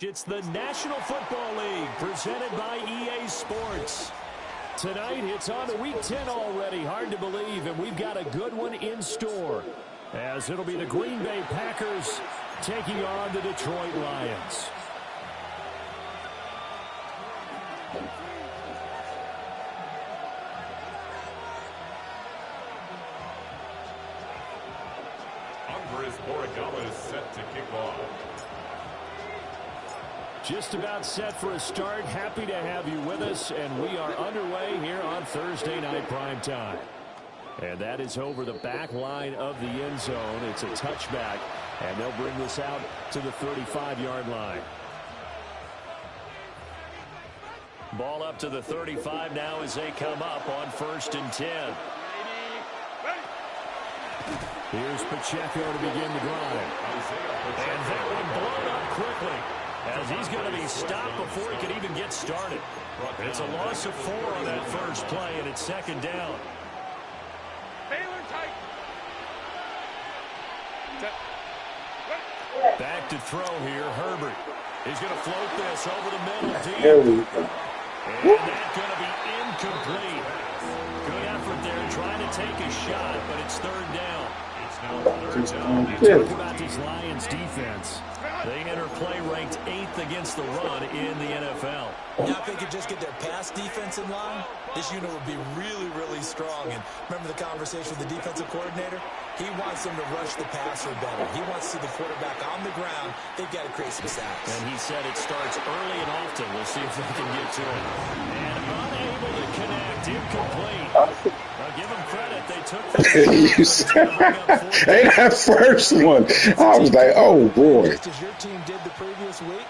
It's the National Football League presented by EA Sports. Tonight, it's on to Week 10 already. Hard to believe, and we've got a good one in store, as it'll be the Green Bay Packers taking on the Detroit Lions. Andres Borregales is set to kick off. Just about set for a start. Happy to have you with us, and we are underway here on Thursday Night Primetime. And that is over the back line of the end zone. It's a touchback, and they'll bring this out to the 35-yard line. Ball up to the 35 now as they come up on 1st and 10. Here's Pacheco to begin the drive. And that one blown up quickly, as he's going to be stopped before he can even get started. It's a loss of 4 on that first play, and it's 2nd down. Back to throw here, Herbert. He's going to float this over the middle deep. And that's going to be incomplete. Good effort there, trying to take a shot, but it's 3rd down. Talk about this Lions defense. They enter play ranked 8th against the run in the NFL. Now, if they could just get their pass defense in line, this unit would be really, really strong. And remember the conversation with the defensive coordinator? He wants them to rush the passer better. He wants to see the quarterback on the ground. They've got to create some sacks. And he said it starts early and often. We'll see if they can get to it. And unable to connect, incomplete. Give them credit. They took Hey, that first one, I was like, oh, boy. Just as your team did the previous week,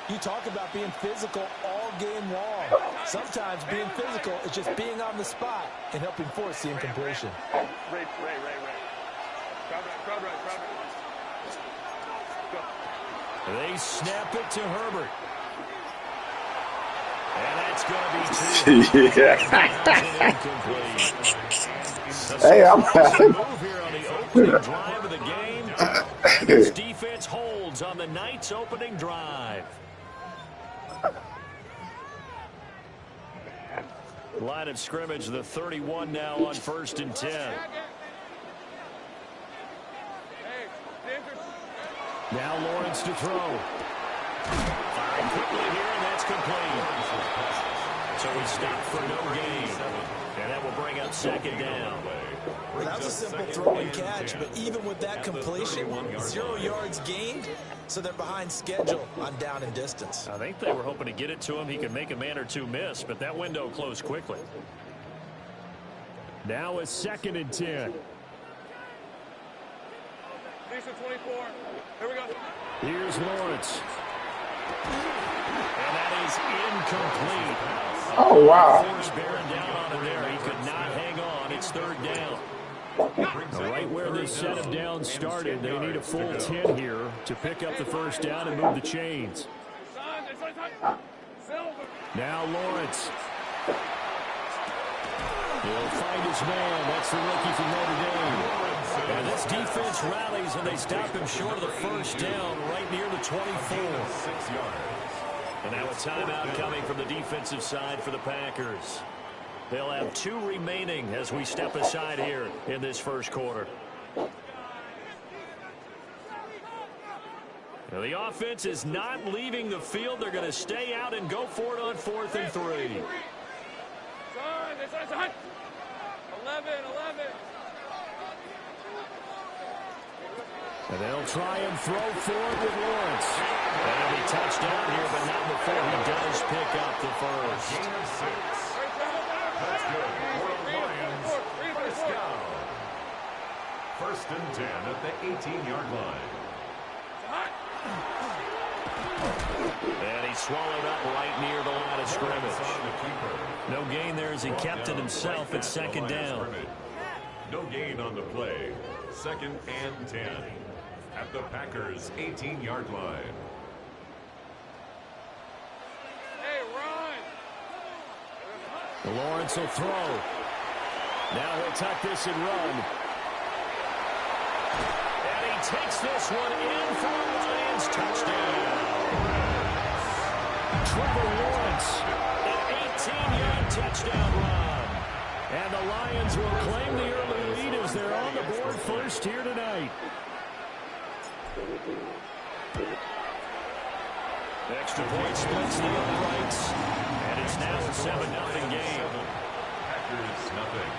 you talk about being physical all game long. Sometimes being physical is just being on the spot and helping force the incompletion. Ray. Crowd right. Go. They snap it to Herbert. And that's going to be 2. Hey, I'm move here on the opening drive of the game. And this defense holds on the night's opening drive. Line of scrimmage, the 31 now on 1st and 10. Now Lawrence to throw. Firing quickly here, and that's complete. So we stop for no gain. And that will bring up 2nd down. Well, that was a simple throw and catch, but even with that completion, 0 yards gained, so they're behind schedule on down and distance. I think they were hoping to get it to him. He could make a man or two miss, but that window closed quickly. Now a 2nd and 10. Decent 24. Here we go. Here's Lawrence. And that is incomplete. Oh, wow. Force bearing down on him there. He could not hang on. It's 3rd down. Right where this set of downs started, they need a full 10 here to pick up the 1st down and move the chains. Now Lawrence. He'll find his man. That's the rookie from Notre Dame. And this defense rallies, and they stop him short of the 1st down right near the 24. And now a timeout coming from the defensive side for the Packers. They'll have 2 remaining as we step aside here in this 1st quarter. Now the offense is not leaving the field. They're going to stay out and go for it on 4th and 3. 11. And they'll try and throw forward with Lawrence. And he'll be touched down here, but not before he does pick up the 1st. That's good for the Lions. 1st down. 1st and 10 at the 18-yard line. And he swallowed up right near the line of scrimmage. No gain there as he kept it himself at 2nd down. No gain on the play. 2nd and 10 at the Packers' 18-yard line. Lawrence will throw. Now he'll tuck this and run. And he takes this one in for a Lions touchdown. Trevor Lawrence. An 18-yard touchdown run. And the Lions will claim the early lead as they're on the board first here tonight. Extra point splits the uprights. And it's now a 7-0 game. Packers nothing.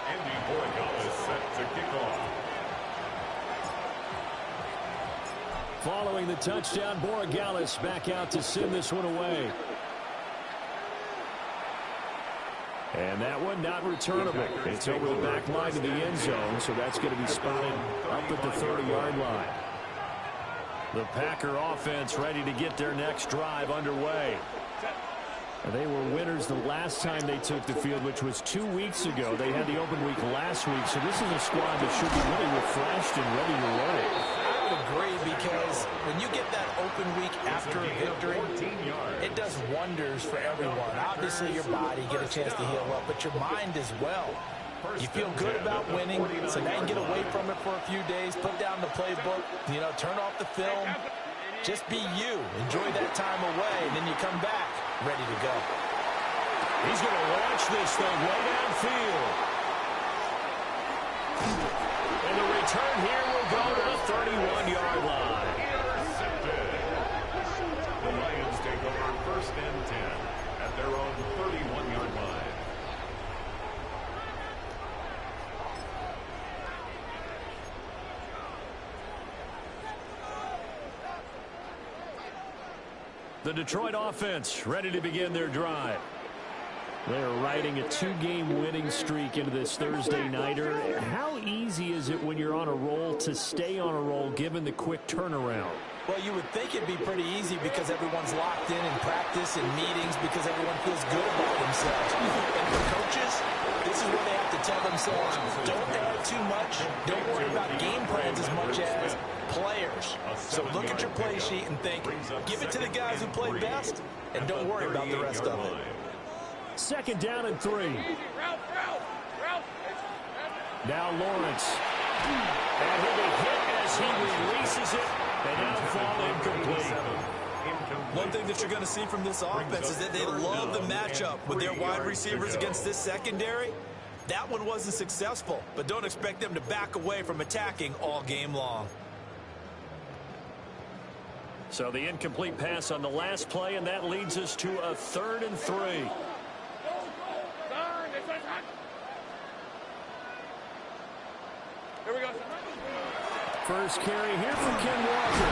Andy Borregales is set to kick off. Following the touchdown, Borregales back out to send this one away. And that one not returnable. It's over the back line of the end zone, so that's going to be spotted up at the 30-yard line. The Packer offense ready to get their next drive underway. They were winners the last time they took the field, which was 2 weeks ago. They had the open week last week, so this is a squad that should be really refreshed and ready to roll. I would agree, because when you get that open week after a victory, it does wonders for everyone. Obviously, your body get a chance to heal up, but your mind as well. You feel good about winning, so now you get away from it for a few days, put down the playbook, turn off the film. Just be you. Enjoy that time away, and then you come back ready to go. He's going to launch this thing way downfield. And the return here will go to the 31-yard line. Intercepted. The Lions take over first and 10 at their own 31-yard line. The Detroit offense ready to begin their drive. They're riding a 2-game winning streak into this Thursday nighter. How easy is it when you're on a roll to stay on a roll given the quick turnaround? Well, you would think it'd be pretty easy because everyone's locked in practice and meetings, because everyone feels good about themselves. And for coaches, this is where they have to tell themselves, don't add too much. Don't worry about game plans as much as players. So look at your play sheet and think, give it to the guys who play best, and don't worry about the rest of it. 2nd down and 3. Now Lawrence. And he'll be hit as he releases it, and that'll fall incomplete. One thing that you're going to see from this offense is that they love the matchup with their wide receivers against this secondary. That one wasn't successful, but don't expect them to back away from attacking all game long. So the incomplete pass on the last play, and that leads us to a 3rd and 3. Here we go. First carry here from Ken Walker.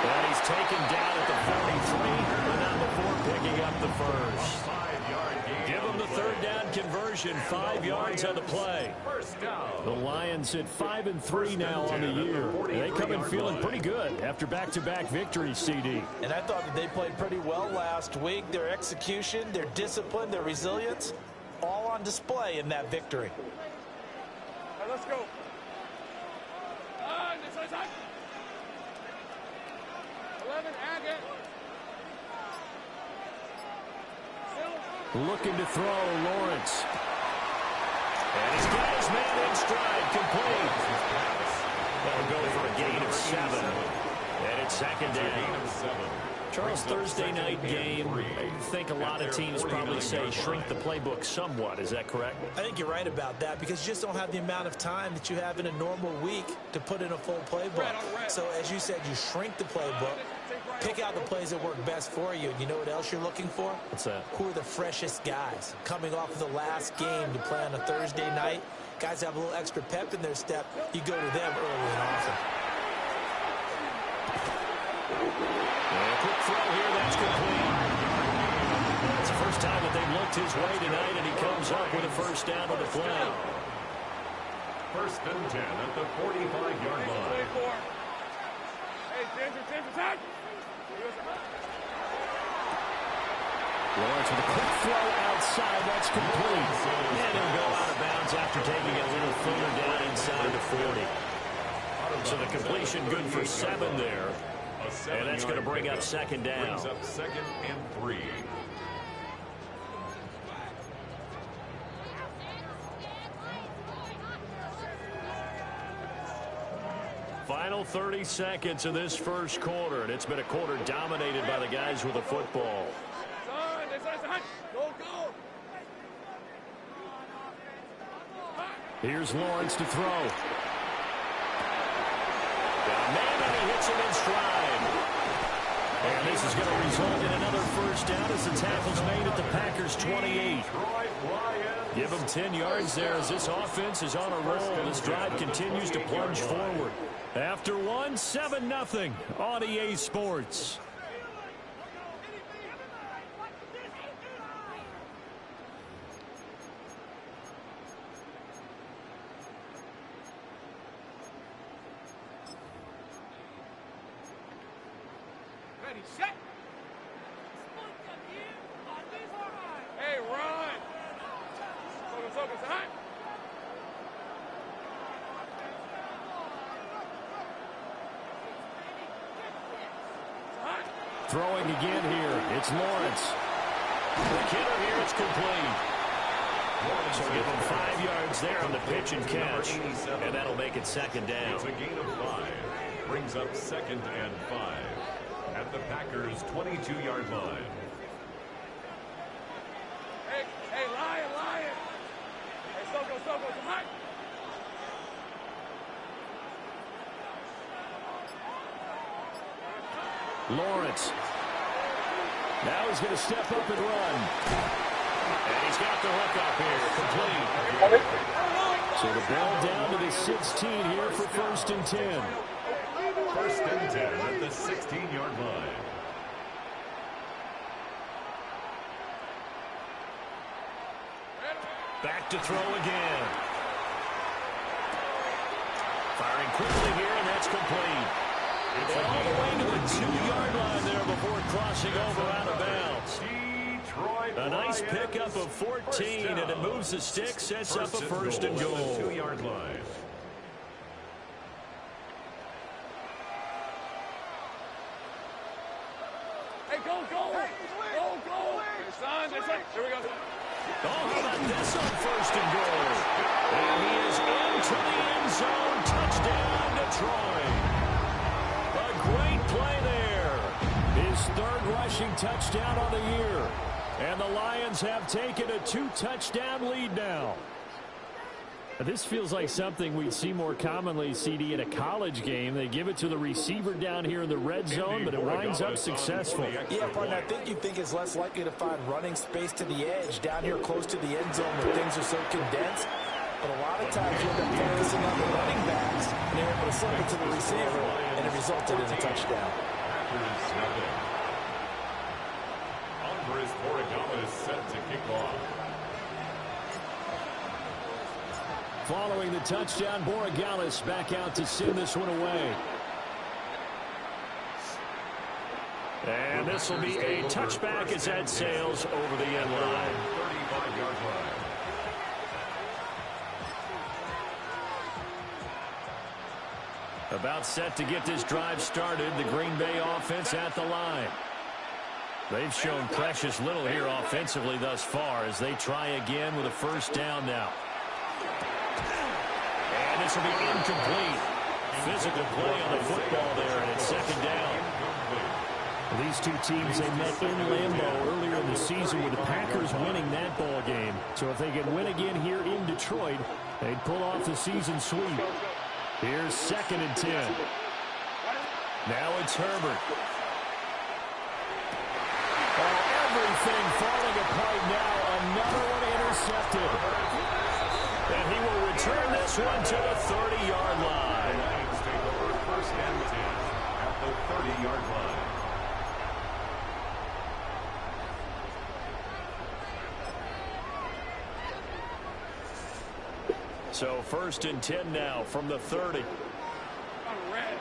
And he's taken down at the 43, and now before picking up the first. 5-yard gain. Give him the 3rd down conversion, 5 yards on the play. First down. The Lions at 5-3 now on the year. They come in feeling pretty good after back-to-back victories, CD. And I thought that they played pretty well last week. Their execution, their discipline, their resilience, all on display in that victory. All right, let's go. This side. 11, Agate. Looking to throw, Lawrence. And he's got his man in stride, complete. That'll go for a gain of 7. And it's 2nd down. Charles, Thursday night game, I think a lot of teams probably say shrink the playbook somewhat. Is that correct? I think you're right about that, because you just don't have the amount of time that you have in a normal week to put in a full playbook. So as you said, you shrink the playbook, pick out the plays that work best for you. And you know what else you're looking for? What's that? Who are the freshest guys coming off of the last game to play on a Thursday night? Guys have a little extra pep in their step. You go to them early and often. And a quick throw here, that's complete. It's the first time that they've looked his way tonight, and he comes up with a first down on the play. First and 10 at the 45-yard line. 24. Hey, Ginger, attack! Lawrence with a quick throw outside, that's complete. And he'll go out of bounds after taking a little further down inside the 40. So the completion good for 7 there. And that's going to bring up 2nd down. Brings up 2nd and 3. Final 30 seconds of this first quarter, and it's been a quarter dominated by the guys with the football. Go, go. Here's Lawrence to throw. And he hits him in stride. And this is going to result in another first down as the tackle's made at the Packers' 28. Give them 10 yards there as this offense is on a roll. This drive continues to plunge forward. After one, 7-0 on EA Sports. Ready, set. Hey, run. Focus, hot. Throwing again here. It's Lawrence. The kidder here, it's complete. So give him 5 yards there on the pitch and catch. And that'll make it second down. It's a gain of 5. Brings up 2nd and 5. At the Packers' 22-yard line. Hey, Lion. Hey, Soko, hot. Lawrence. Now he's going to step up and run. And he's got the hook up here, complete. So the ball down to the 16 here for 1st and 10. 1st and 10 at the 16-yard line. Back to throw again. Firing quickly here, and that's complete. It's all the way to the 2-yard line there before crossing over out of bounds. A nice pickup of 14, and it moves the stick, sets up a 1st and goal. 2-yard line. Hey, go. Son, here we go. Oh, how about this on 1st and goal? And he is into the end zone. Touchdown, Detroit. A great play there. His 3rd rushing touchdown on the year. And the Lions have taken a 2-touchdown lead now. This feels like something we'd see more commonly, CD, in a college game. They give it to the receiver down here in the red zone, but it winds up successful. Yeah, partner, I think you think it's less likely to find running space to the edge down here close to the end zone where things are so condensed. But a lot of times you end up focusing on the running backs, and they're able to slip it to the receiver, and it resulted in a touchdown. Andres Borregales is set to kick off. Following the touchdown, Borregales back out to send this one away. And this will be a touchback as that sails over the end line. 35-yard line. About set to get this drive started, the Green Bay offense at the line. They've shown precious little here offensively thus far as they try again with a 1st down now. And this will be incomplete. Physical play on the football there, and it's 2nd down. These two teams, they met in Lambeau earlier in the season with the Packers winning that ball game. So if they can win again here in Detroit, they'd pull off the season sweep. Here's 2nd and 10. Now it's Herbert. Everything falling apart now. Another one intercepted. And he will return this one to the 30-yard line. Lions take over 1st and 10 at the 30-yard line. So 1st and 10 now from the 30. On red.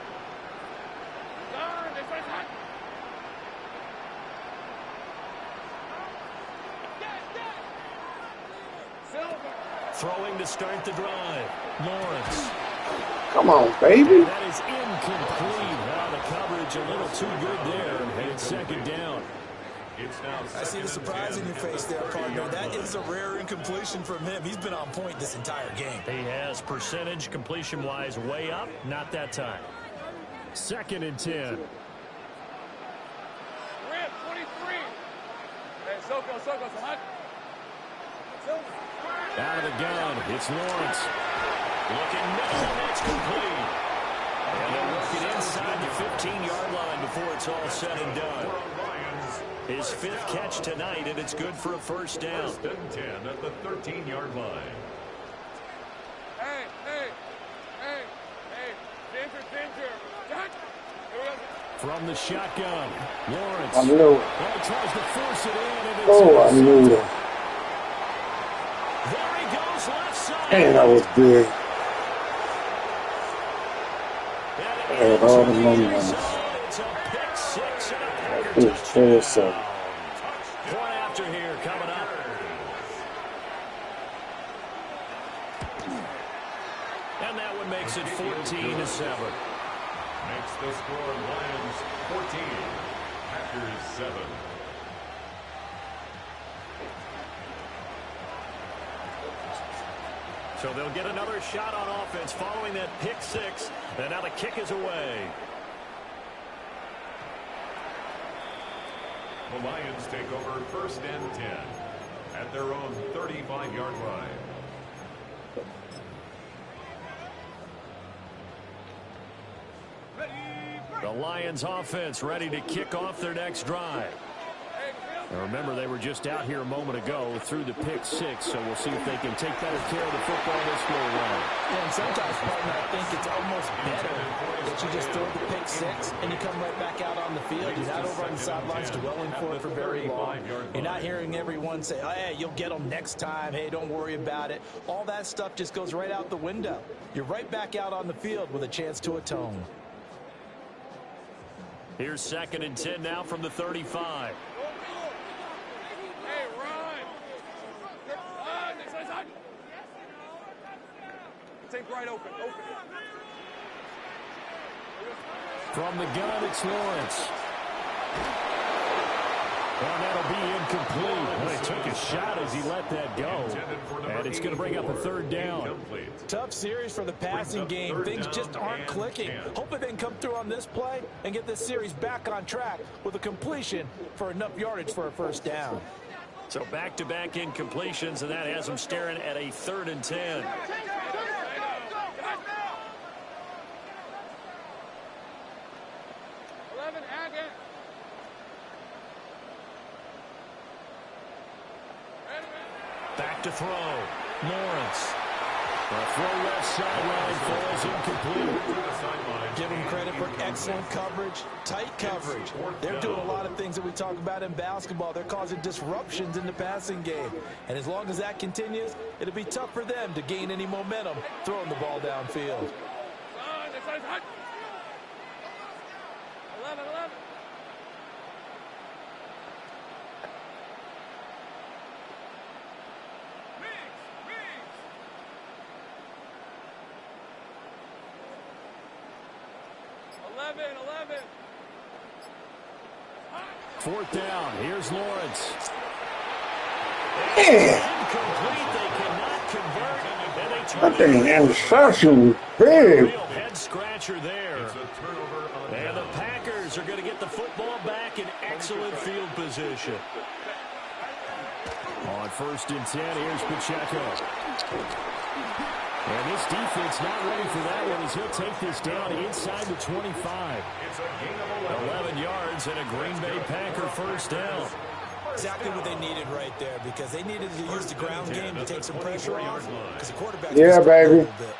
Son, this one's hot. Throwing to start the drive. Lawrence. Come on, baby. And that is incomplete. Wow, the coverage a little too good there. And it's 2nd down. It's now I see the surprise in your face there, partner. That is a rare incompletion from him. He's been on point this entire game. He has percentage completion-wise way up. Not that time. 2nd and 10. Rip, 23. Hey, Soko, so hot. Out of the gun, it's Lawrence. Looking middle, and it's complete. And they'll work it inside the 15-yard line before it's all said and done. His 5th catch tonight, and it's good for a first down. 1st and 10 at the 13-yard line. Hey. Danger. Done. Here we go. From the shotgun, Lawrence. I knew it. Well, tries to force it in, and it's Oh, I knew it. There he goes, left side. Man, that was big. Had all the money on it. It's a pick 6 and a Packer It was touchdown. 4-7. Point after here coming up. And that one makes it 14-7. Makes the score Lions 14, Packers 7. So they'll get another shot on offense following that pick 6. And now the kick is away. The Lions take over 1st and 10 at their own 35-yard line. The Lions offense ready to kick off their next drive. Now remember, they were just out here a moment ago through the pick 6, so we'll see if they can take better care of the football this go around. Yeah, and sometimes, partner, I think it's almost better that you just throw the pick 6 and you come right back out on the field. You're not over on the sidelines dwelling for it for very long. You're not hearing everyone say, oh, hey, you'll get them next time. Hey, don't worry about it. All that stuff just goes right out the window. You're right back out on the field with a chance to atone. Here's 2nd and 10 now from the 35. Hey, run. This is hot. Take right open. From the gun, it's Lawrence. And that'll be incomplete. Well, he took a shot as he let that go. And it's going to bring up a 3rd down. Tough series for the passing game. Things just aren't clicking. Hoping they can come through on this play and get this series back on track with a completion for enough yardage for a 1st down. So back-to-back incompletions, and that has them staring at a 3rd and 10. 11, again. Back to throw. Lawrence. The throw left sideline falls incomplete. Give them credit for excellent coverage, tight coverage. They're doing a lot of things that we talk about in basketball. They're causing disruptions in the passing game. And as long as that continues, it'll be tough for them to gain any momentum throwing the ball downfield. 11. 11. 4th down. Here's Lawrence. Man, Incomplete. They cannot convert. And they turn that thing interception was big. real head scratcher there. It's a turnover on And the down. Packers are going to get the football back in excellent field position. On 1st and 10, here's Pacheco. And this defense not ready for that one as he'll take this down inside the 25. It's a gain of 11 yards and a Green Bay Packer 1st down. Exactly what they needed right there, because they needed to use the ground game to take some pressure off, because the quarterback Yeah, was baby. a little bit.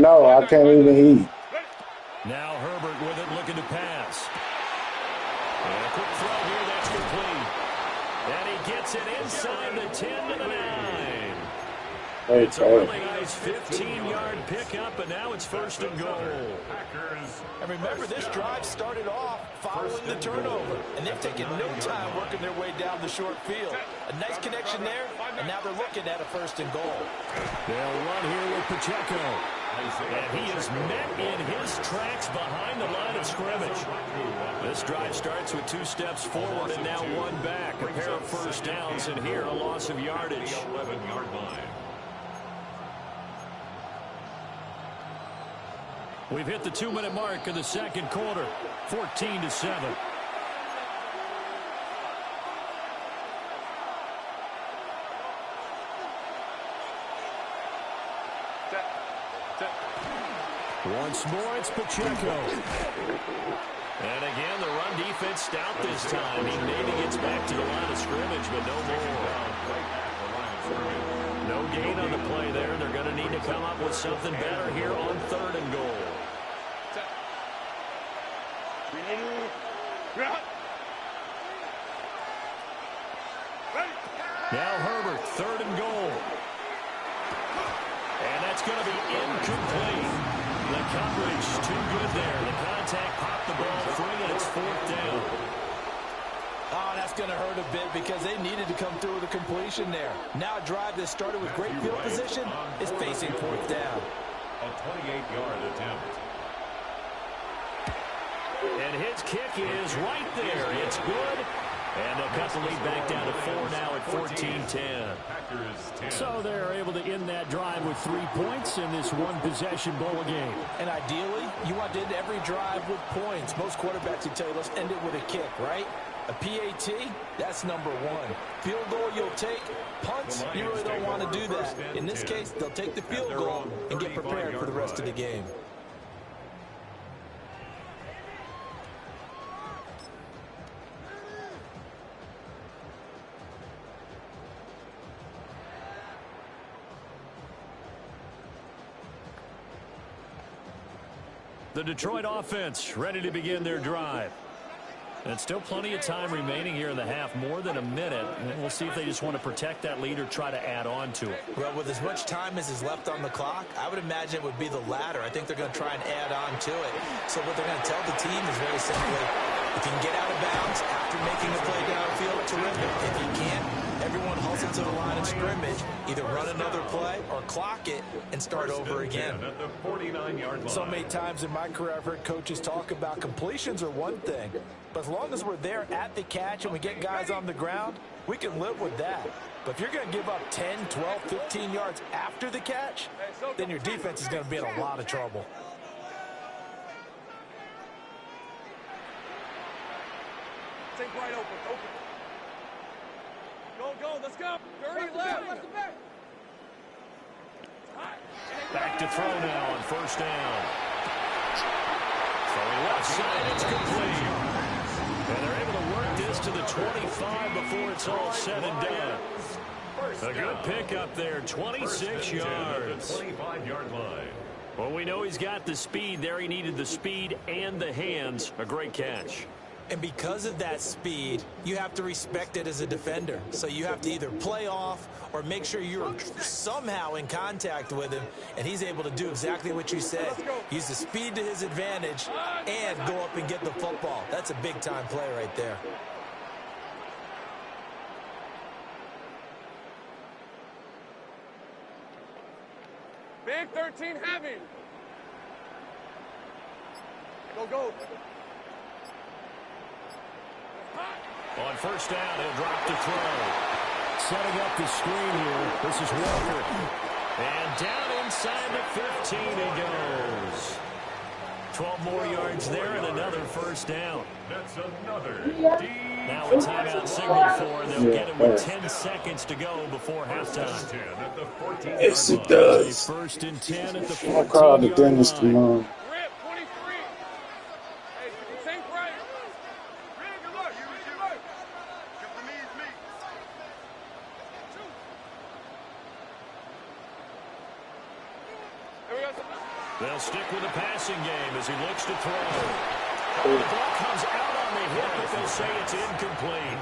No, I can't even eat. Now Herbert with it, looking to pass. And a quick throw here, that's complete. And he gets it inside the 10 to the 9. It's a really nice 15-yard pickup, and now it's 1st and goal. And remember, this drive started off following the turnover, and they've taken no time working their way down the short field. A nice connection there, and now they're looking at a 1st and goal. They'll run here with Pacheco. And he is met in his tracks behind the line of scrimmage. This drive starts with 2 steps forward and now 1 back. A pair of 1st downs, and here a loss of yardage. 11-yard line. We've hit the 2-minute mark of the second quarter, 14-7. Once more, it's Pacheco. And again, the run defense stout this time. He maybe gets back to the line of scrimmage, but no more. No gain on the play there. They're going to need to come up with something better here on 3rd and goal. Now Herbert, 3rd and goal. And that's going to be incomplete. The coverage too good there. The contact popped the ball free, and it's 4th down. Oh, that's going to hurt a bit because they needed to come through with a completion there. Now a drive that started with great field position is facing 4th down. A 28-yard attempt. And his kick is right there. It's good. And they'll cut the lead back down to 4 now at 14-10. So they're able to end that drive with 3 points in this one-possession bowl game. And ideally, you want to end every drive with points. Most quarterbacks would tell you, let's end it with a kick, right? A PAT, that's number 1. Field goal you'll take. Punts, you really don't want to do that. In this case, they'll take the field goal and get prepared for the rest of the game. The Detroit offense ready to begin their drive. And still plenty of time remaining here in the half, more than a minute. And we'll see if they just want to protect that lead or try to add on to it. Well, with as much time as is left on the clock, I would imagine it would be the latter. I think they're going to try and add on to it. So what they're going to tell the team is very simply, if you can get out of bounds after making a play downfield, terrific. If you can't, everyone hustle to the line of scrimmage, either run another play or clock it and start over again. At the 49-yard line. So many times in my career I've heard coaches talk about completions are one thing, but as long as we're there at the catch and we get guys on the ground, we can live with that. But if you're going to give up 10, 12, 15 yards after the catch, then your defense is going to be in a lot of trouble. Take right open. Go, let's go. 30 left. Back to throw now on 1st down. Throwing left side, it's complete. And they're able to work this to the 25 before it's all said and done. A good pickup there, 26 yards. 25-yard line. Well, we know he's got the speed there. He needed the speed and the hands. A great catch. And because of that speed, you have to respect it as a defender. So you have to either play off or make sure you're somehow in contact with him, and he's able to do exactly what you said. Use the speed to his advantage and go up and get the football. That's a big-time play right there. Big 13 heavy. Go. On 1st down, he'll drop to throw. Setting up the screen here. This is Walker. And down inside the 15 he goes. 12 more yards there and another 1st down. That's another. Now a timeout signal for, and they'll get him with 10 seconds to go before halftime. Yes, it does. 1st and 10 at the 14-yard line. I'll call the dentist tomorrow. Rip, 23. Hey, think right. Good luck. They'll stick with the passing game as he looks to throw. The ball comes out on the hip, but they'll say it's incomplete.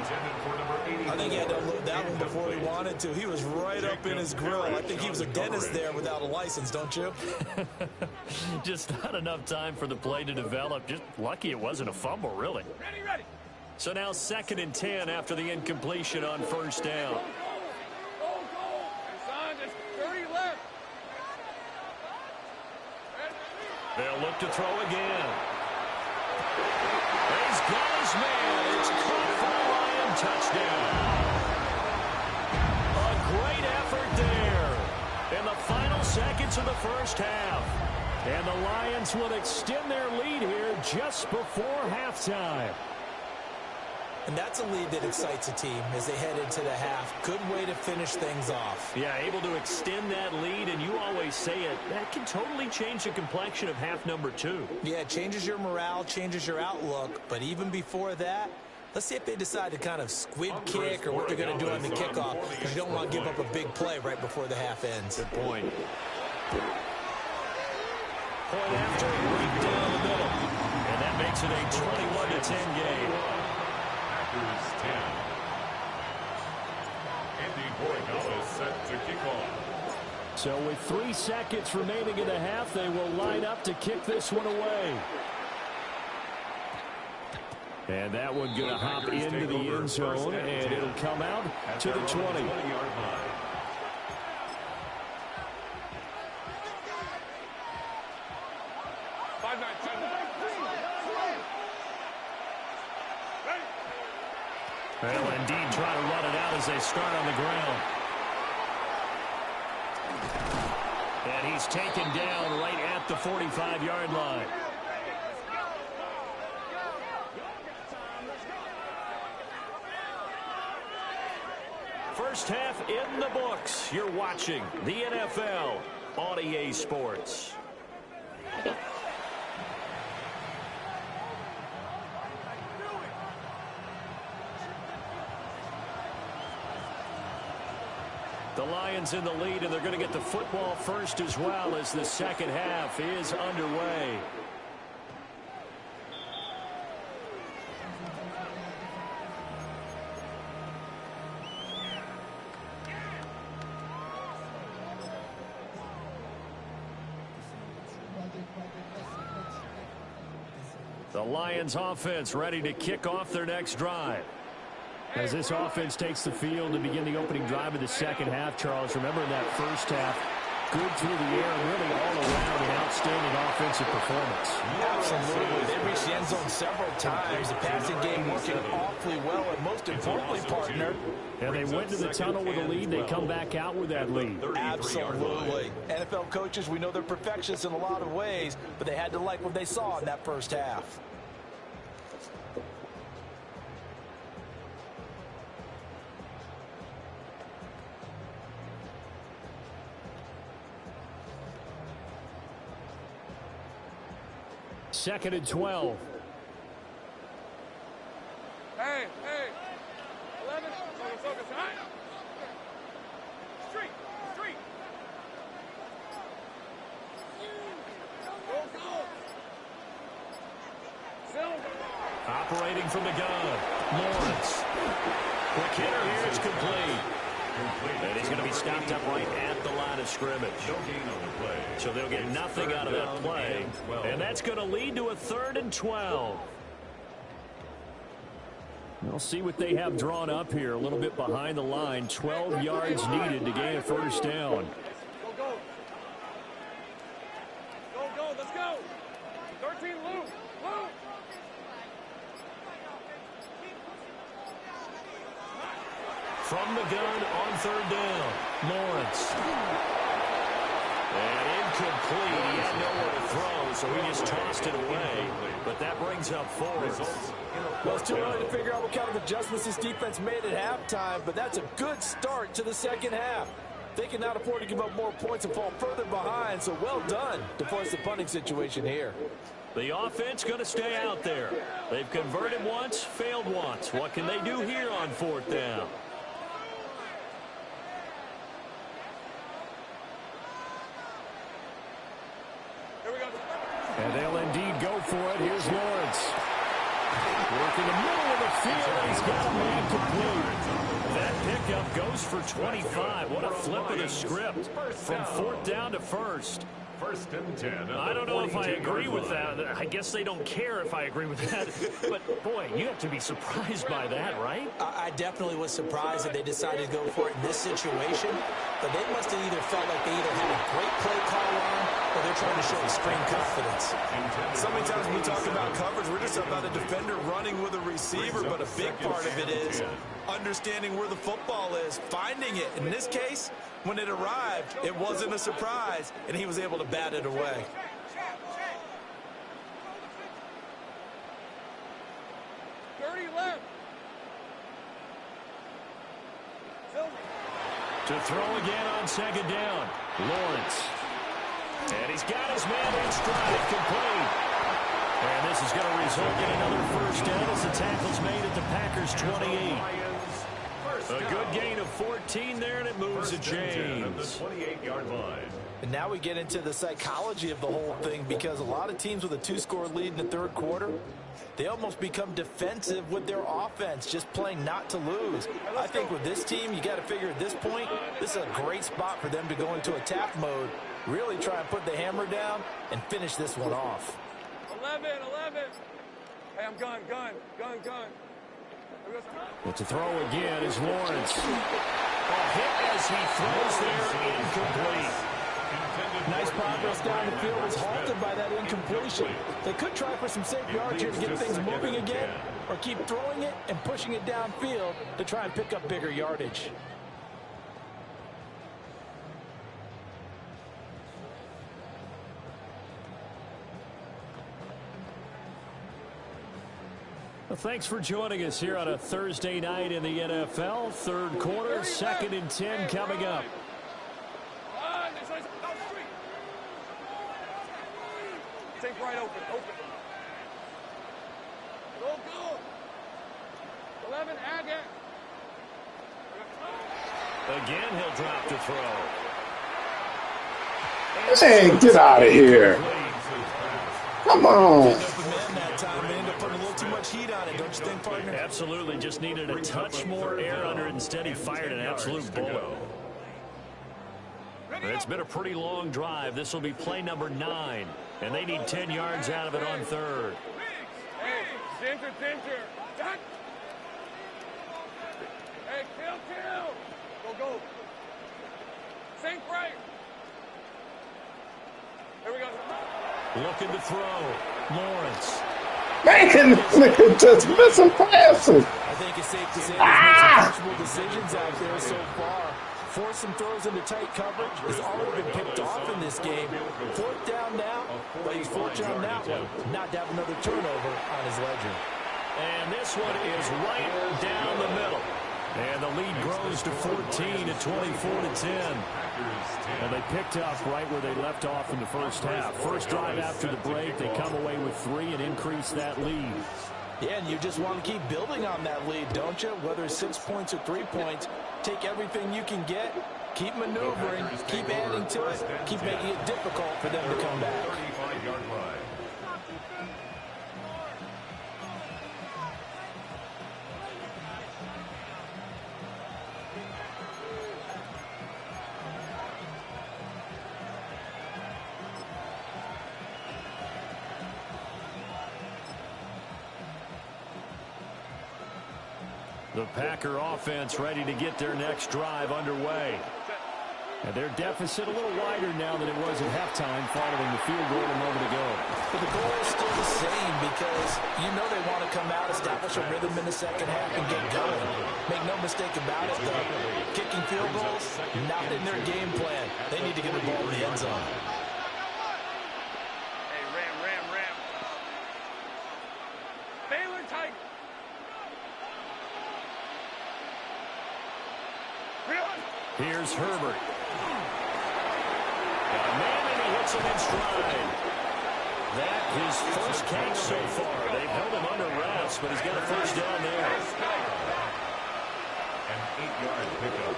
I think he had to unload that one before he wanted to. He was right up in his grill. I think he was a dentist there without a license, don't you? Just not enough time for the play to develop. Just lucky it wasn't a fumble, really. Ready. So now 2nd and 10 after the incompletion on 1st down. Go. Hey, son, just 30 left. They'll look to throw again. He's got his man. It's caught for a Lion touchdown. A great effort there in the final seconds of the 1st half. And the Lions will extend their lead here just before halftime. And that's a lead that excites a team as they head into the half. Good way to finish things off. Yeah, able to extend that lead, and you always say it, that can totally change the complexion of half number 2. Yeah, it changes your morale, changes your outlook. But even before that, let's see if they decide to kind of squid kick or what they're going to do on the kickoff, because you don't want to give up a big play right before the half ends. Good point. Point after, right down the middle. And that makes it a 21-10 game. Packers 10. Andy Boyd now is set to kick off. So with 3 seconds remaining in the half, they will line up to kick this one away. And that one going to hop into the end zone, and it'll come out to the 20. 20-yard line. Well, indeed, try to run it out as they start on the ground. And he's taken down right at the 45-yard line. First half in the books. You're watching the NFL on EA Sports. The Lions in the lead, and they're going to get the football first as well as the second half is underway. The Lions offense ready to kick off their next drive. As this offense takes the field to begin the opening drive of the second half, Charles, remember in that first half, good through the air, really all around an outstanding offensive performance. Absolutely. They reached the end zone several times. The passing game working awfully well, and most importantly, partner. And they went to the tunnel with a lead. They come back out with that lead. Absolutely. NFL coaches, we know they're perfectionists in a lot of ways, but they had to like what they saw in that first half. Second and 12. Hey, 11. Focus, all right? Street. Go. Silver. Operating from the gun, Lawrence. Quick hitter here, it's complete. And he's going to be stopped up right at the line of scrimmage. No gain on the play. So they'll get nothing out of that play. And that's going to lead to a 3rd and 12. We'll see what they have drawn up here. A little bit behind the line. 12 yards needed to gain a first down. Go, let's go. 13, Luke. From the gun on 3rd down, Lawrence. And incomplete. He had nowhere to throw, so he just tossed it away. But that brings up 4th. Well, it's too early to figure out what kind of adjustments this defense made at halftime, but that's a good start to the second half. They cannot afford to give up more points and fall further behind, so well done to force the punting situation here. The offense going to stay out there. They've converted once, failed once. What can they do here on 4th down? And they'll indeed go for it. Here's Lawrence. Working the middle of the field, and he's got a man complete. That pickup goes for 25. What a flip of the script from 4th down to 1st. 1st and 10. I don't know if I agree with that. I guess they don't care if I agree with that. But, boy, you have to be surprised by that, right? I definitely was surprised that they decided to go for it in this situation. But they must have either felt like they either had a great play call on or they're trying to show extreme confidence. So many times when we talk about coverage, we're just about a defender running with a receiver, but a big part of it is understanding where the football is, finding it. In this case, when it arrived, it wasn't a surprise, and he was able to bat it away. left. To throw again on second down. Lawrence. And he's got his man in stride, complete. And this is going to result in another first down as the tackle's made at the Packers' 28. A good gain of 14 there, and it moves to James. 28-yard line. And now we get into the psychology of the whole thing, because a lot of teams with a 2-score lead in the third quarter, they almost become defensive with their offense, just playing not to lose. I think with this team, you got to figure at this point, this is a great spot for them to go into attack mode, really try and put the hammer down and finish this one off. 11. Hey, I'm gun. But to throw again is Lawrence. A hit as he throws there, incomplete. Nice progress down the field was halted by that incompletion. They could try for some safe yards here to get things moving again, or keep throwing it and pushing it downfield to try and pick up bigger yardage. Well, thanks for joining us here on a Thursday night in the NFL. Third quarter, 2nd and 10 coming up. Take right open. Go. 11, Agate. Again, he'll drop to throw. Hey, get out of here. Come on. Absolutely, just needed a touch more air under it. Instead, he fired an absolute bullet. It's been a pretty long drive. This will be play number 9, and they need 10 yards out of it on third. Hey, center. Hey, kill. Go. Sink right. Here we go. Looking to throw. Lawrence. Man, just missing passes. I think it's safe to say there's some decisions out there so far. Force some throws into tight coverage has already been picked off in this game. 4th down now, but he's fortunate on that one not to have another turnover on his ledger. And this one is right down the middle. And the lead grows to 14 at 24-10. And they picked up right where they left off in the first half. First drive after the break, they come away with 3 and increase that lead. Yeah, and you just want to keep building on that lead, don't you? Whether it's 6 points or 3 points, take everything you can get, keep maneuvering, keep adding to it, keep making it difficult for them to come back. 35-yard line. The Packer offense ready to get their next drive underway. And their deficit a little wider now than it was at halftime following the field goal a moment ago. But the goal is still the same, because you know they want to come out, establish a rhythm in the second half, and get going. Make no mistake about it, though. Kicking field goals, not in their game plan. They need to get the ball in the end zone. Hey, ram. Baylor tight. Here's Herbert. Man, and he hits him in stride. That his first catch so far. They've held him under wraps, but he's got a first down there. An 8-yard pickup.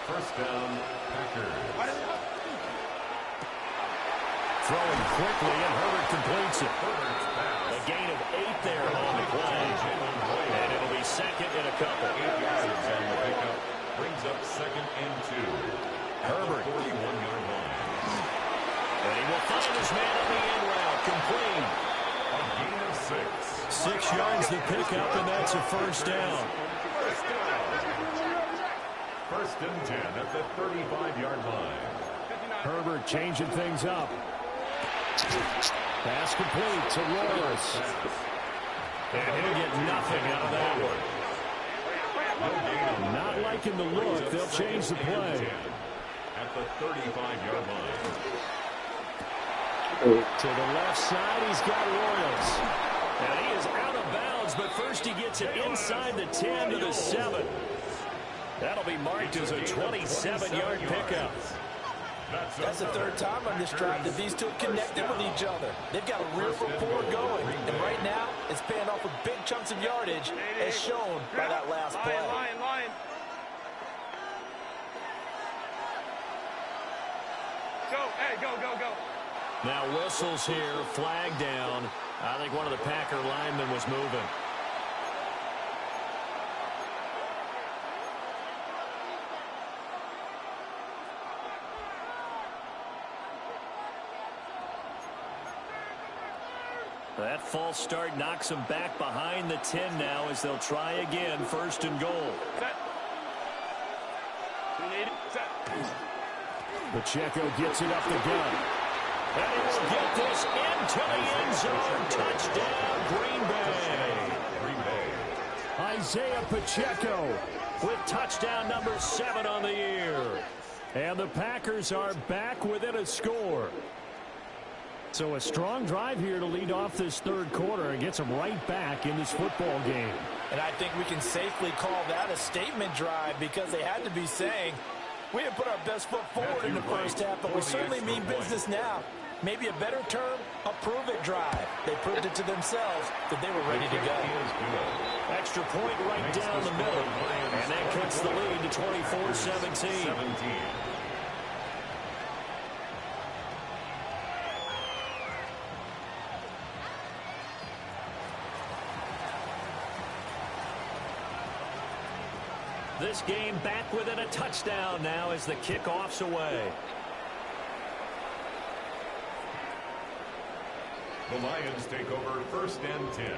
First down, Packers. Throwing quickly, and Herbert completes it. A gain of 8 there on the play. And it'll be second and a couple. 8 yards on the pickup. Brings up 2nd and 2. Herbert. 41-yard line. And he will find his man on the end route. Complete. A gain of 6. 6 yards to pick up, and that's a first down. First and 10 at the 35-yard line. Herbert changing things up. Pass complete to Royals. And he'll get nothing out of that one. Not liking the look. They'll change the play. At the 35-yard line. To the left side, he's got Royals. And he is out of bounds, but first he gets it inside the 10 to the 7. That'll be marked as a 27-yard pickup. That's the third time on this drive that these two have connected with each other. They've got a real rapport going, and right now it's paying off with big chunks of yardage, as shown by that last play. Lion. Go. Now whistles here, flag down. I think one of the Packer linemen was moving. That false start knocks them back behind the 10 now as they'll try again, first and goal. Pacheco gets it up the gut. And he will get this into the end zone. Touchdown, Green Bay. Isaiah Pacheco with touchdown number 7 on the year. And the Packers are back within a score. So a strong drive here to lead off this third quarter and gets them right back in this football game. And I think we can safely call that a statement drive because they had to be saying, we didn't put our best foot forward in the first half, but we certainly mean business now. Maybe a better term, a prove-it drive. They proved it to themselves that they were ready to go. Extra point right down the middle. And that cuts the lead to 24-17. This game back within a touchdown now as the kickoff's away. The Lions take over first and 10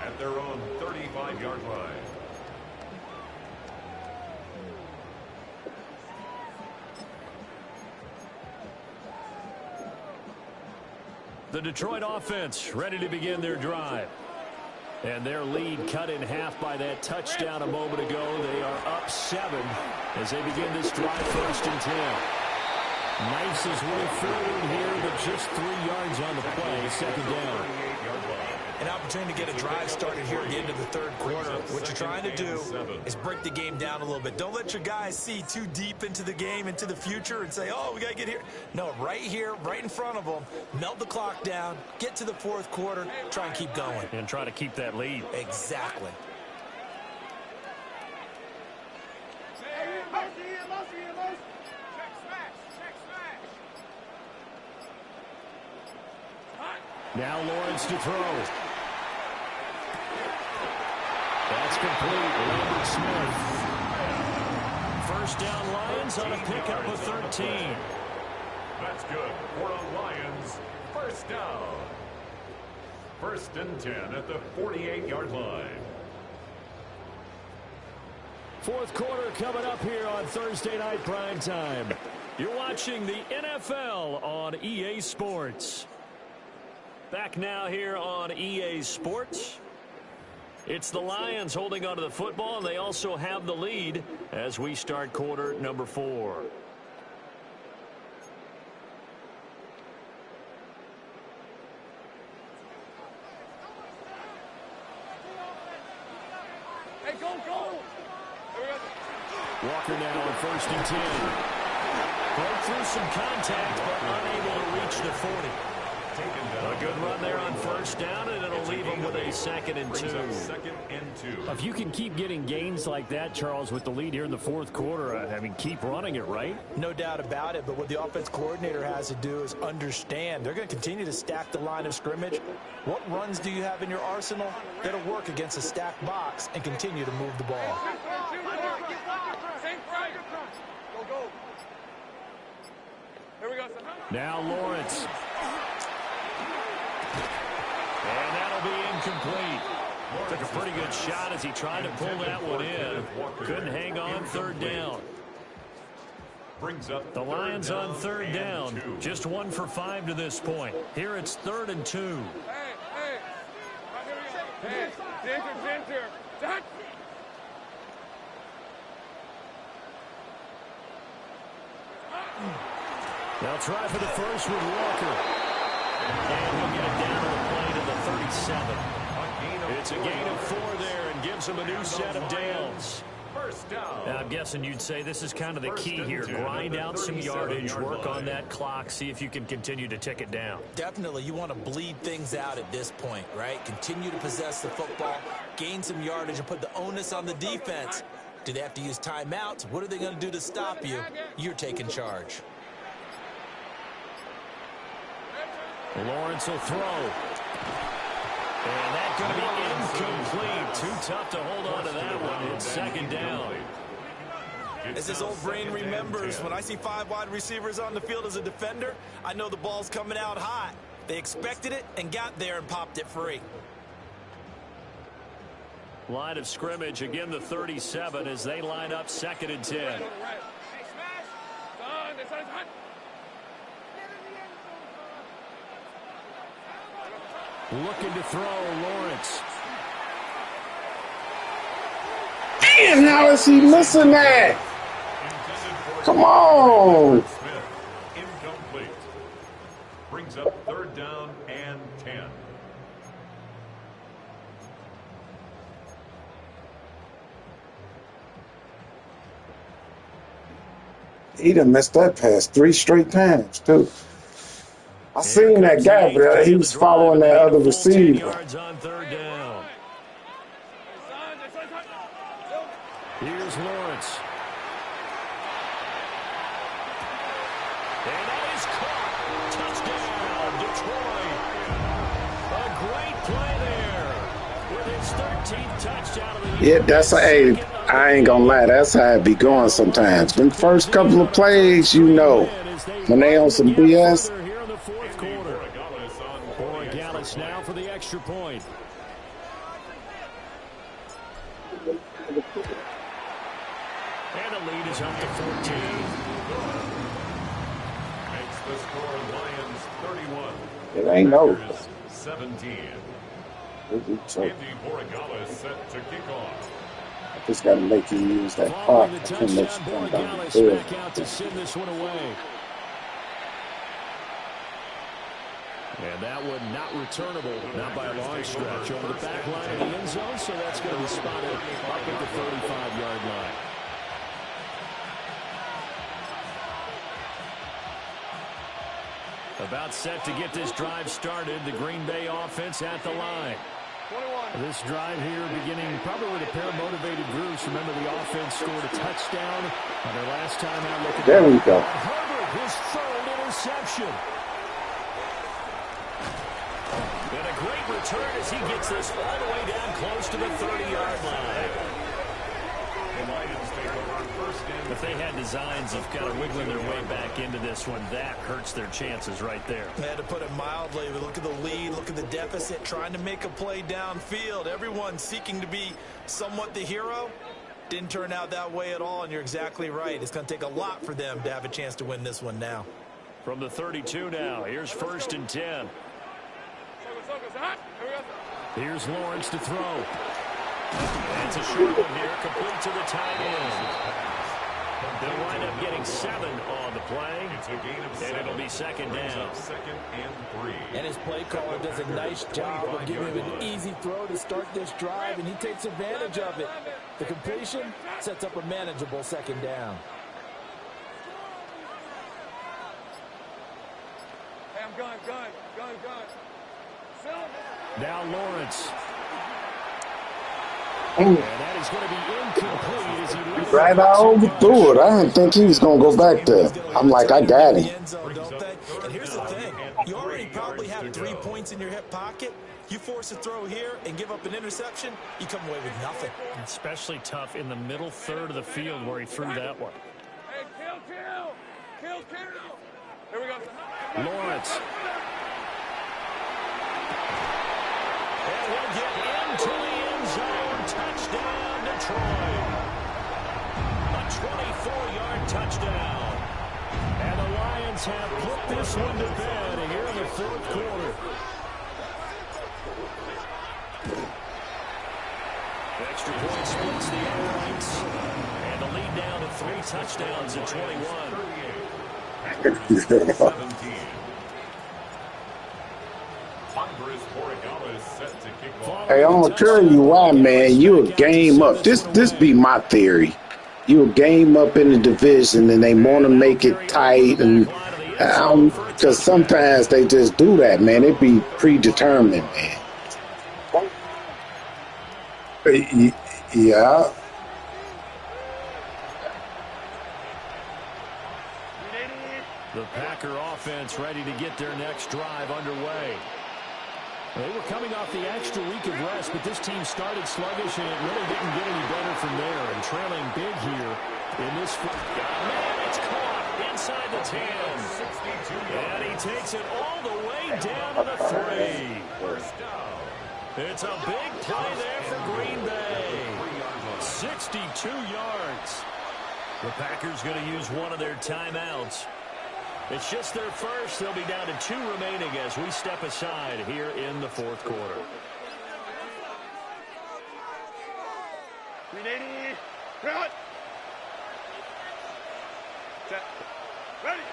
at their own 35-yard line. The Detroit offense ready to begin their drive. And their lead cut in half by that touchdown a moment ago. They are up 7 as they begin this drive, first and 10. Knifes his way forward here, but just 3 yards on the play, second down. An opportunity to get a drive started here at the end of the third quarter. What you're trying to do is break the game down a little bit. Don't let your guys see too deep into the game, into the future, and say, oh, we got to get here. No, right here, right in front of them, melt the clock down, get to the fourth quarter, try and keep going. And try to keep that lead. Exactly. Now Lawrence to throw. That's complete. Lambert Smith. First down Lions on a pickup of 13. That's good for the Lions. First down. First and 10 at the 48-yard line. Fourth quarter coming up here on Thursday Night Primetime. You're watching the NFL on EA Sports. Back now here on EA Sports. It's the Lions holding onto the football, and they also have the lead as we start quarter number 4. Hey, go! Walker now on first and 10. Broke through some contact, but unable to reach the 40. A good run there on first down, and it'll leave them with a second and 2. If you can keep getting gains like that, Charles, with the lead here in the fourth quarter, I mean, keep running it, right? No doubt about it, but what the offense coordinator has to do is understand. They're going to continue to stack the line of scrimmage. What runs do you have in your arsenal that'll work against a stacked box and continue to move the ball? Go. Here we go. Now Lawrence. And that'll be incomplete. Took a pretty good shot as he tried to pull that one in. Couldn't hang on third down. Brings up The Lions on third down. Just 1 for 5 to this point. Here it's 3rd and 2. Hey. Here we go. Hey, center. They'll try for the first with Walker. And he'll get it down to the plane to the 37. It's a gain of 4 there and gives them a new set of downs. First down. Now, I'm guessing you'd say this is kind of the key here. Grind out some yardage, work on that clock, see if you can continue to tick it down. Definitely, you want to bleed things out at this point, right? Continue to possess the football, gain some yardage, and put the onus on the defense. Do they have to use timeouts? What are they going to do to stop you? You're taking charge. Lawrence will throw. And that's going to be incomplete. Too tough to hold on to that one. It's second down. As his old brain remembers, when I see 5 wide receivers on the field as a defender, I know the ball's coming out hot. They expected it and got there and popped it free. Line of scrimmage, again the 37 as they line up 2nd and 10. Looking to throw, Lawrence. Damn, how is he missing that? Come on. Incomplete. Brings up 3rd down and 10. He done missed that pass 3 straight times, too. I seen that guy, but he was following that other receiver. Yards on 3rd down. Here's Lawrence. And that is caught. Touchdown, Detroit. A great play there with his 13th touchdown of the year. Yeah, that's hey, I ain't gonna lie, that's how it be going sometimes. Them first couple of plays, you know, when they on some BS. Here in the 4th quarter. Borregales now for the extra point. And the lead is up to 14. Makes the score Lions 31. It ain't over. 17. Andy Borregales set to kick off. I just gotta make you use that clock. Following the I can make touchdown, you come down the Borregales field. back out to send this one away. And that one not returnable, not by a long stretch, over the back line of the end zone, so that's going to be spotted up at the 35-yard line. About set to get this drive started, the Green Bay offense at the line. This drive here beginning probably with a pair of motivated groups. Remember, the offense scored a touchdown on their last time out. Look at There we go. Herbert, his 3rd interception. And a great return as he gets this all the way down close to the 30-yard line. The Lions take over 1st and If they had designs of kind of wiggling their way back into this one, that hurts their chances right there. To put it mildly, we look at the lead, look at the deficit, trying to make a play downfield. Everyone seeking to be somewhat the hero. Didn't turn out that way at all, and you're exactly right. It's going to take a lot for them to have a chance to win this one now. From the 32 now, here's 1st and 10. Here's Lawrence to throw. That's a short one here, complete to the tight end. They'll wind up getting 7 on the play, it's a gain of 7. and it'll be 2nd down. 2nd and 3. And his play caller does a nice job of giving him an easy throw to start this drive, and he takes advantage of it. The completion sets up a manageable 2nd down. Hey, I'm gun. Now Lawrence. Ooh. And that is going to be incomplete as he left. Right, I overthrew it. I didn't think he was gonna go back there. I'm like, I got him. And here's the thing. You already probably have 3 points in your hip pocket. You force a throw here and give up an interception, you come away with nothing. Especially tough in the middle 3rd of the field where he threw that one. Hey, kill. Here we go. Lawrence. And he'll get into the end zone. Touchdown, Detroit. A 24-yard touchdown. And the Lions have put this one to bed here in the 4th quarter. Extra point splits the air rights. And the lead down to 3 touchdowns at 21. 17. Andres Borregales is set to kick off. Hey, I'm gonna tell you why, man. You a game up. This be my theory. You a game up in the division, and they want to make it tight, and because sometimes they just do that, man. It be predetermined, man. Yeah. The Packer offense ready to get their next drive underway. They were coming off the extra week of rest, but this team started sluggish, and it really didn't get any better from there. And trailing big here in this. Man, it's caught inside the 10. And he takes it all the way down to the 3. It's a big play there for Green Bay. 62 yards. The Packers going to use one of their timeouts. It's just their first. They'll be down to 2 remaining as we step aside here in the fourth quarter. 380. Cut. Set. Ready.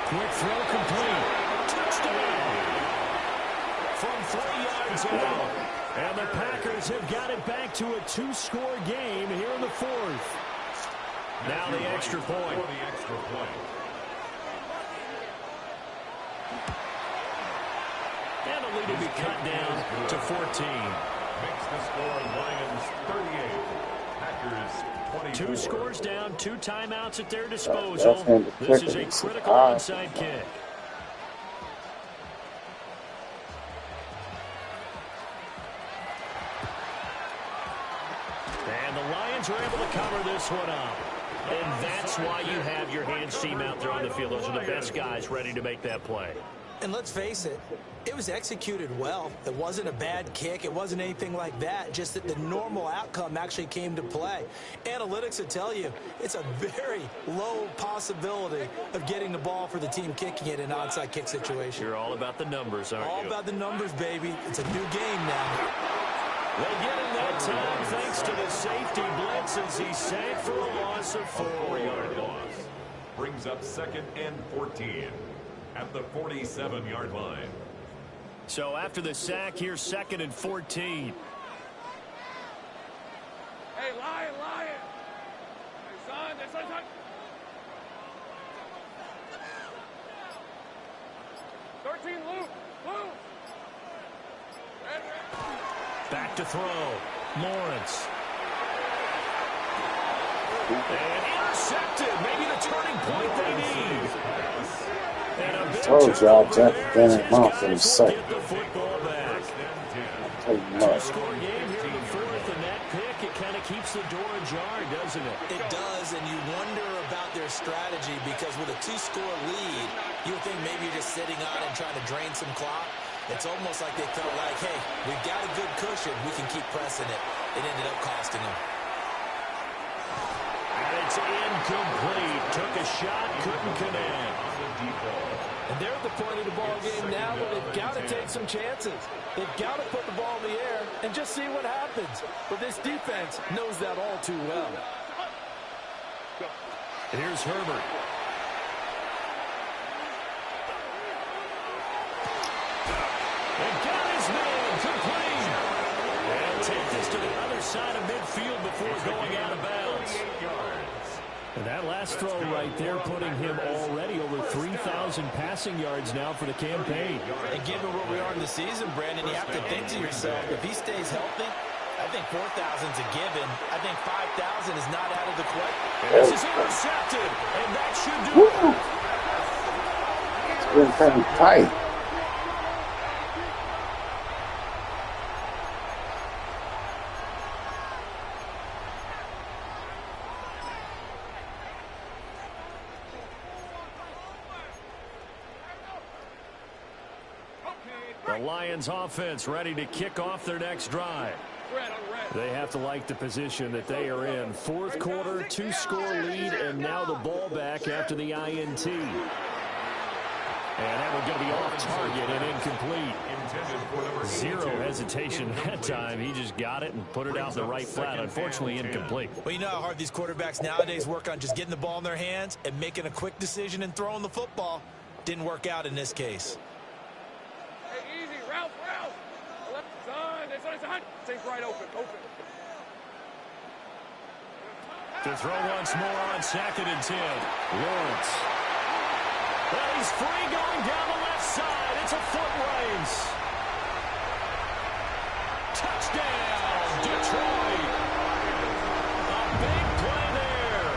Quick throw complete. Touchdown. From 3 yards out. And the Packers have got it back to a 2-score game here in the fourth. Now the extra point. And the lead will be cut down to 14. Makes the score Lions 38. Packers 24. 2 scores down, 2 timeouts at their disposal. This is a critical onside kick. And the Lions are able to cover this one up. And that's why you have your hands team out there on the field. Those are the best guys ready to make that play. And let's face it, it was executed well. It wasn't a bad kick. It wasn't anything like that. Just that the normal outcome actually came to play. Analytics would tell you it's a very low possibility of getting the ball for the team kicking it in an onside kick situation. You're all about the numbers, aren't you? All about the numbers, baby. It's a new game now. They get him that time thanks to the safety blitz as he sacked for a loss of 4. 4-yard loss. Brings up 2nd and 14 at the 47-yard line. So after the sack, here's 2nd and 14. Hey, Lion. Hey, son. 13, Luke. Back to throw. Lawrence. And intercepted. Maybe the turning point they need. And a big Told y'all, Jeff Van Get Mount second. the football back. Tell you what. 2-score game here in the fourth, and that pick, it kind of keeps the door ajar, doesn't it? It does, and you wonder about their strategy because with a 2-score lead, you would think maybe you're just sitting on and trying to drain some clock. It's almost like they felt like, hey, we've got a good cushion. We can keep pressing it. It ended up costing them. And it's incomplete. Took a shot, couldn't connect. And they're at the point of the ball game now where they've got to take some chances. They've got to put the ball in the air and just see what happens. But this defense knows that all too well. Here's Herbert. And got his man complete. And take this to the other side of midfield before going out of bounds. And that last throw right there putting him already over 3,000 passing yards now for the campaign. And given where we are in the season, Brandon, you have to think to yourself, if he stays healthy, I think 4,000's a given. I think 5,000 is not out of the question. And this is intercepted. And that should do it. It's been kind of tight. The Lions offense ready to kick off their next drive. They have to like the position that they are in. Fourth quarter, 2-score lead, and now the ball back after the INT. And that one's going to be off target and incomplete. Zero hesitation that time. He just got it and put it out in the right flat. Unfortunately, incomplete. Well, you know how hard these quarterbacks nowadays work on just getting the ball in their hands and making a quick decision and throwing the football. Didn't work out in this case. Hey, easy, Ralph. Son, Safe right open. To throw once more on 2nd and 10. Lawrence. Well, he's free going down the left side. It's a foot race. Touchdown, Detroit. A big play there.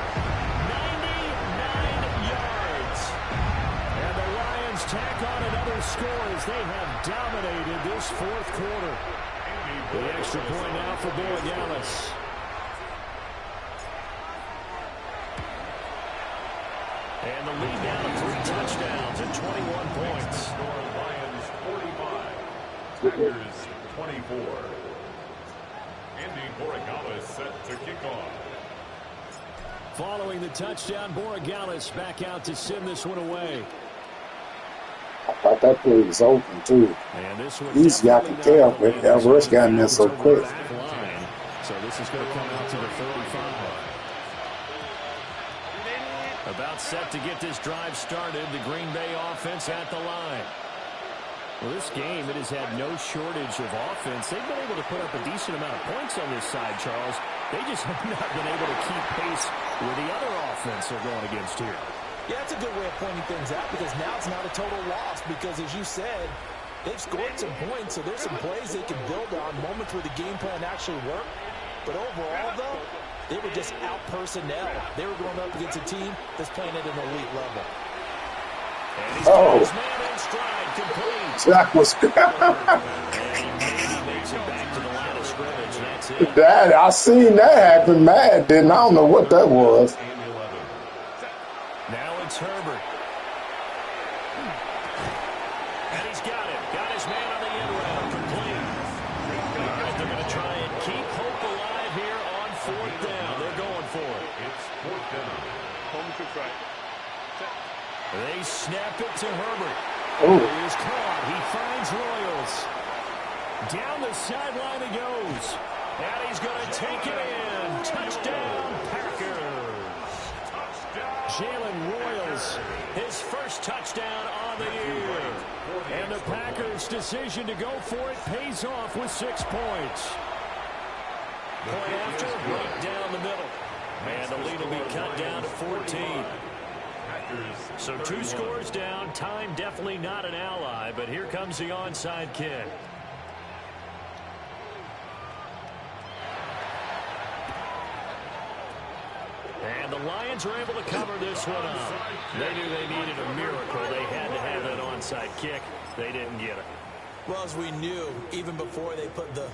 99 yards. And the Lions tack on another score as they have dominated this 4th quarter. The extra point now for Borregales. And the lead now to 3 touchdowns and 21 points. Lions 45, Packers 24. Andy Borregales set to kick off. Following the touchdown, Borregales back out to send this one away. I thought that play was open, too. And this one Easy, I can tell, but that rush got in there so quick. So this is going to come out to the 35. About set to get this drive started. The Green Bay offense at the line. Well, this game, it has had no shortage of offense. They've been able to put up a decent amount of points on this side, Charles. They just have not been able to keep pace with the other offense they're going against here. Yeah, that's a good way of pointing things out because now it's not a total loss because, as you said, they've scored some points, so there's some plays they can build on, moments where the game plan actually worked. But overall, though, they were just out personnel. They were going up against a team that's playing at an elite level. And he's got his man in stride, complete. That was And he makes it back to the line of scrimmage, and that's it. that. I seen that happen. Mad didn't. I don't know what that was. Now it's Herbert. And he's got it. Got his man on the end round, complete. All right, they're going to try and keep hope alive here on 4th down. They're going for it. It's 4th down. Home to right. They snap it to Herbert. Oh. He is caught. He finds Royals. Down the sideline he goes. And he's going to take it in. Touchdown, Packers. Jalen Royals, his first touchdown on the year. And the Packers' decision to go for it pays off with 6 points. Point after, right down the middle. And the lead will be cut down to 14. So 2 scores down. Time definitely not an ally, but here comes the onside kick. And the Lions are able to cover this one up. They knew they needed a miracle. They had to have that onside kick. They didn't get it. Well, as we knew, even before they put the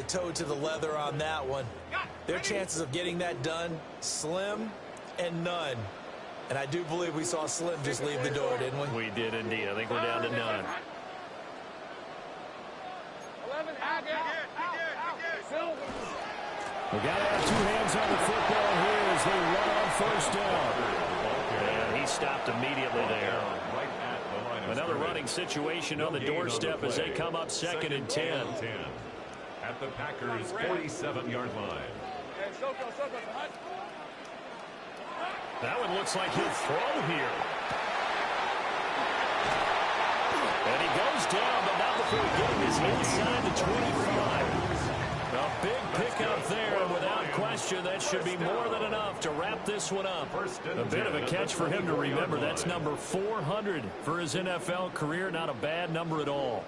toe to the leather on that one, their chances of getting that done, slim and none. And I do believe we saw Slim just leave the door, didn't we? We did indeed. I think we're down to none. 11, We got to have 2 hands on the football here as they run on 1st down. And he stopped immediately there. Another running situation on the doorstep as they come up 2nd and 10. At the Packers' 47-yard line. That one looks like he'll throw here. And he goes down, but not before getting his inside the 25. A big pickup there, and without question, that should be more than enough to wrap this one up. A bit of a catch for him to remember. That's number 400 for his NFL career. Not a bad number at all.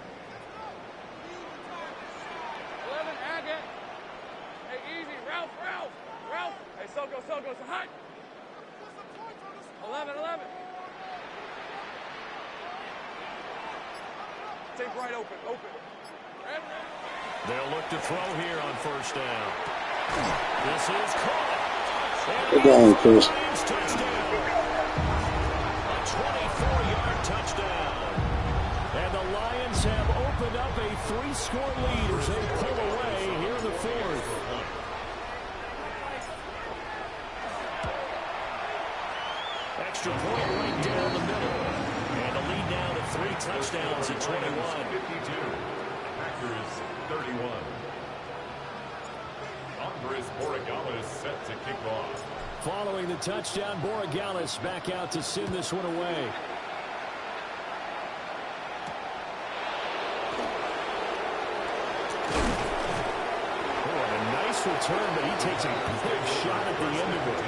11, Agate. Hey, easy, Ralph. Hey, Soko, so hot. 11. Take right open. They'll look to throw here on 1st down. This is caught. Good game, Chris. Touchdown. A 24-yard touchdown. And the Lions have opened up a 3-score lead as they pull away here in the 4th. Extra point right down the middle. And the lead now to 3 touchdowns at 21. 52. Packers 31. Andres Borregales set to kick off. Following the touchdown, Borregales back out to send this one away. nice return, but he takes a big shot at the end of it.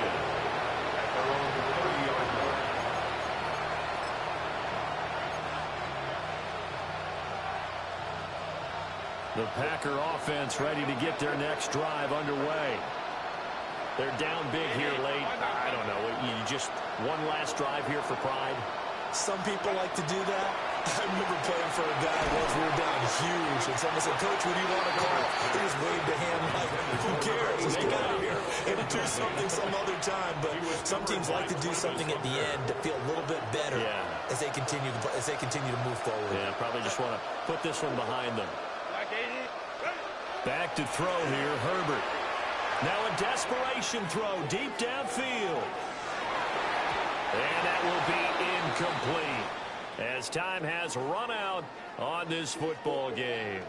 The Packer offense ready to get their next drive underway. They're down big here late. I don't know. You just one last drive here for pride. Some people like to do that. I remember playing for a guy once we were down huge, and someone said, "Coach, what do you want to call?" He just waved a hand like, "Who cares? Let's get out of here and do something some other time." But some teams like to do something at the end to feel a little bit better as they continue to move forward. Yeah, probably just want to put this one behind them. Back to throw here, Herbert. Now a desperation throw deep downfield. And that will be incomplete as time has run out on this football game.